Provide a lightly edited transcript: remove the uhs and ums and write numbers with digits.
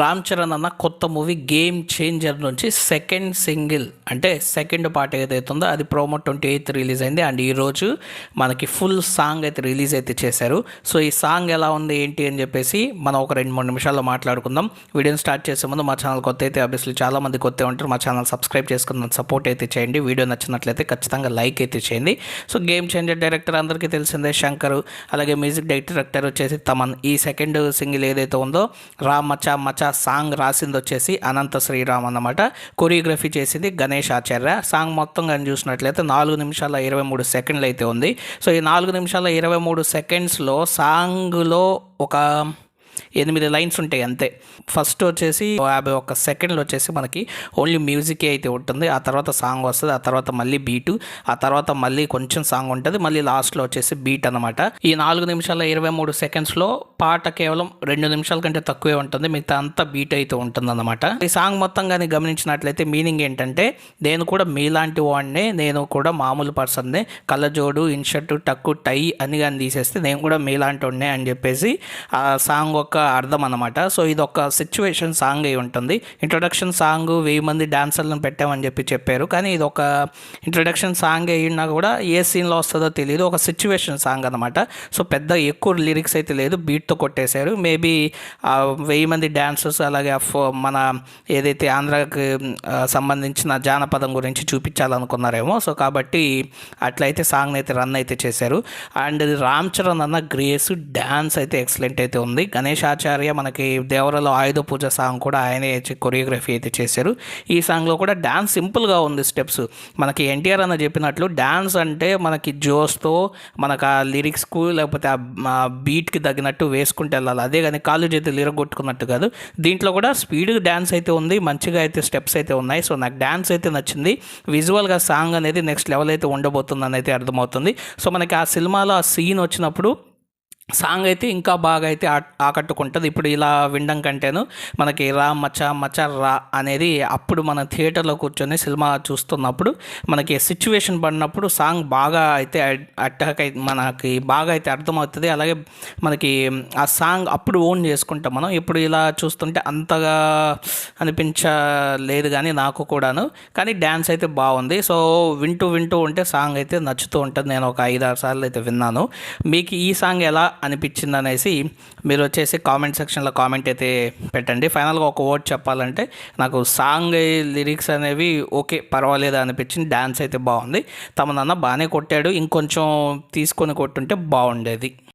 రామ్ చరణ్ అన్న కొత్త movie game changer నుంచి సెకండ్ సింగిల్ అంటే సెకండ్ పార్ట్ ఏదైతే ఉందో అది ప్రోమో 28th రిలీజ్ అయింది. అండ్ ఈరోజు మనకి ఫుల్ సాంగ్ అయితే రిలీజ్ అయితే చేశారు. సో ఈ సాంగ్ ఎలా ఉంది ఏంటి అని చెప్పేసి మనం ఒక 2-3 నిమిషాల్లో మాట్లాడుకుందాం. వీడియోని స్టార్ట్ చేసే ముందు మా ఛానల్ కొత్త అయితే ఆబ్వియస్లీ చాలామంది కొత్త ఉంటారు. మా ఛానల్ సబ్స్క్రైబ్ చేసుకున్న సపోర్ట్ అయితే చేయండి. వీడియో నచ్చినట్లయితే ఖచ్చితంగా లైక్ అయితే చేయండి. సో గేమ్ చేంజర్ డైరెక్టర్ అందరికీ తెలిసిందే శంకర్, అలాగే మ్యూజిక్ డైరెక్టర్ వచ్చేసి తమన్. ఈ సెకండ్ సింగిల్ ఏదైతే ఉందో రామ్ మచా మచా సాంగ్ రాసింది వచ్చేసి అనంత శ్రీరామ్ అన్నమాట. కొరియోగ్రఫీ చేసింది గణేష్ ఆచార్య. సాంగ్ మొత్తం కానీ చూసినట్లయితే 4 నిమిషాల 23 సెకండ్లు అయితే ఉంది. సో ఈ 4 నిమిషాల 23 సెకండ్స్లో సాంగ్లో ఒక 8 లైన్స్ ఉంటాయి అంతే. ఫస్ట్ వచ్చేసి 51 సెకండ్లు వచ్చేసి మనకి ఓన్లీ మ్యూజికే అయితే ఉంటుంది. ఆ తర్వాత సాంగ్ వస్తుంది, ఆ తర్వాత మళ్ళీ బీటు, ఆ తర్వాత మళ్ళీ కొంచెం సాంగ్ ఉంటుంది, మళ్ళీ లాస్ట్లో వచ్చేసి బీట్ అనమాట. ఈ 4 నిమిషాల 23 సెకండ్స్లో పాట కేవలం 2 నిమిషాల కంటే తక్కువే ఉంటుంది, మిగతా అంతా బీట్ అయితే ఉంటుంది అనమాట. ఈ సాంగ్ మొత్తం కానీ గమనించినట్లయితే మీనింగ్ ఏంటంటే నేను కూడా మీలాంటి వాడినే, నేను కూడా మామూలు పర్సన్నే, కళ్ళజోడు ఇన్షర్టు టక్కు టై అని కానీ తీసేస్తే నేను కూడా మీలాంటి వాడినే అని చెప్పేసి ఆ సాంగ్ ఒక అర్థం అనమాట. సో ఇది ఒక సిచ్యువేషన్ సాంగ్ అయి ఉంటుంది. ఇంట్రొడక్షన్ సాంగ్ 1000 మంది డాన్సర్లను పెట్టామని చెప్పారు, కానీ ఇది ఒక ఇంట్రొడక్షన్ సాంగ్ అయినా కూడా ఏ సీన్లో వస్తుందో తెలియదు. ఒక సిచ్యువేషన్ సాంగ్ అనమాట. సో పెద్ద ఎక్కువ లిరిక్స్ అయితే లేదు, బీట్తో కొట్టేశారు. మేబీ 1000 మంది డాన్సర్స్ అలాగే మన ఏదైతే ఆంధ్రాకి సంబంధించిన జానపదం గురించి చూపించాలనుకున్నారేమో. సో కాబట్టి అట్లయితే సాంగ్ని అయితే రన్ అయితే చేశారు. అండ్ రామ్ చరణ్ అన్న గ్రేస్ డ్యాన్స్ అయితే ఎక్సలెంట్ అయితే ఉంది. గణేష్ ఆచార్య మనకి దేవరలో ఆయుధ పూజ సాంగ్ కూడా ఆయనే కొరియోగ్రఫీ అయితే చేశారు. ఈ సాంగ్లో కూడా డ్యాన్స్ సింపుల్గా ఉంది. స్టెప్స్ మనకి ఎన్టీఆర్ అన్న చెప్పినట్లు డ్యాన్స్ అంటే మనకి జోస్తో మనకు ఆ లిరిక్స్కు లేకపోతే ఆ బీట్కి తగినట్టు వేసుకుంటూ వెళ్ళాలి, అదే కానీ కాళ్ళు చేతులు ఇరగొట్టుకున్నట్టు కాదు. దీంట్లో కూడా స్పీడ్ డ్యాన్స్ అయితే ఉంది, మంచిగా అయితే స్టెప్స్ అయితే ఉన్నాయి. సో నాకు డ్యాన్స్ అయితే నచ్చింది. విజువల్గా సాంగ్ అనేది నెక్స్ట్ లెవెల్ అయితే ఉండబోతుందని అయితే అర్థమవుతుంది. సో మనకి ఆ సినిమాలో ఆ సీన్ వచ్చినప్పుడు సాంగ్ అయితే ఇంకా బాగా అయితే ఆకట్టుకుంటుంది. ఇప్పుడు ఇలా వినడం కంటేను మనకి రా మచా మచా రా అనేది అప్పుడు మన థియేటర్లో కూర్చొని సినిమా చూస్తున్నప్పుడు మనకి సిచ్యువేషన్ పడినప్పుడు సాంగ్ బాగా అయితే అటాక్ అయితే మనకి బాగా అయితే అర్థమవుతుంది. అలాగే మనకి ఆ సాంగ్ అప్పుడు ఓన్ చేసుకుంటాం మనం. ఇప్పుడు ఇలా చూస్తుంటే అంతగా అనిపించలేదు కానీ నాకు కూడాను, కానీ డ్యాన్స్ అయితే బాగుంది. సో వింటూ ఉంటే సాంగ్ అయితే నచ్చుతూ ఉంటుంది. నేను ఒక 5-6 సార్లు అయితే విన్నాను. మీకు ఈ సాంగ్ ఎలా అనిపించింది అనేసి మీరు వచ్చేసి కామెంట్ సెక్షన్లో కామెంట్ అయితే పెట్టండి. ఫైనల్గా ఒక వర్డ్ చెప్పాలంటే నాకు సాంగ్ లిరిక్స్ అనేవి ఓకే పర్వాలేదు అనిపించింది. డ్యాన్స్ అయితే బాగుంది. తమనన్న బాగానే కొట్టాడు, ఇంకొంచెం తీసుకొని కొట్టుంటే బాగుండేది.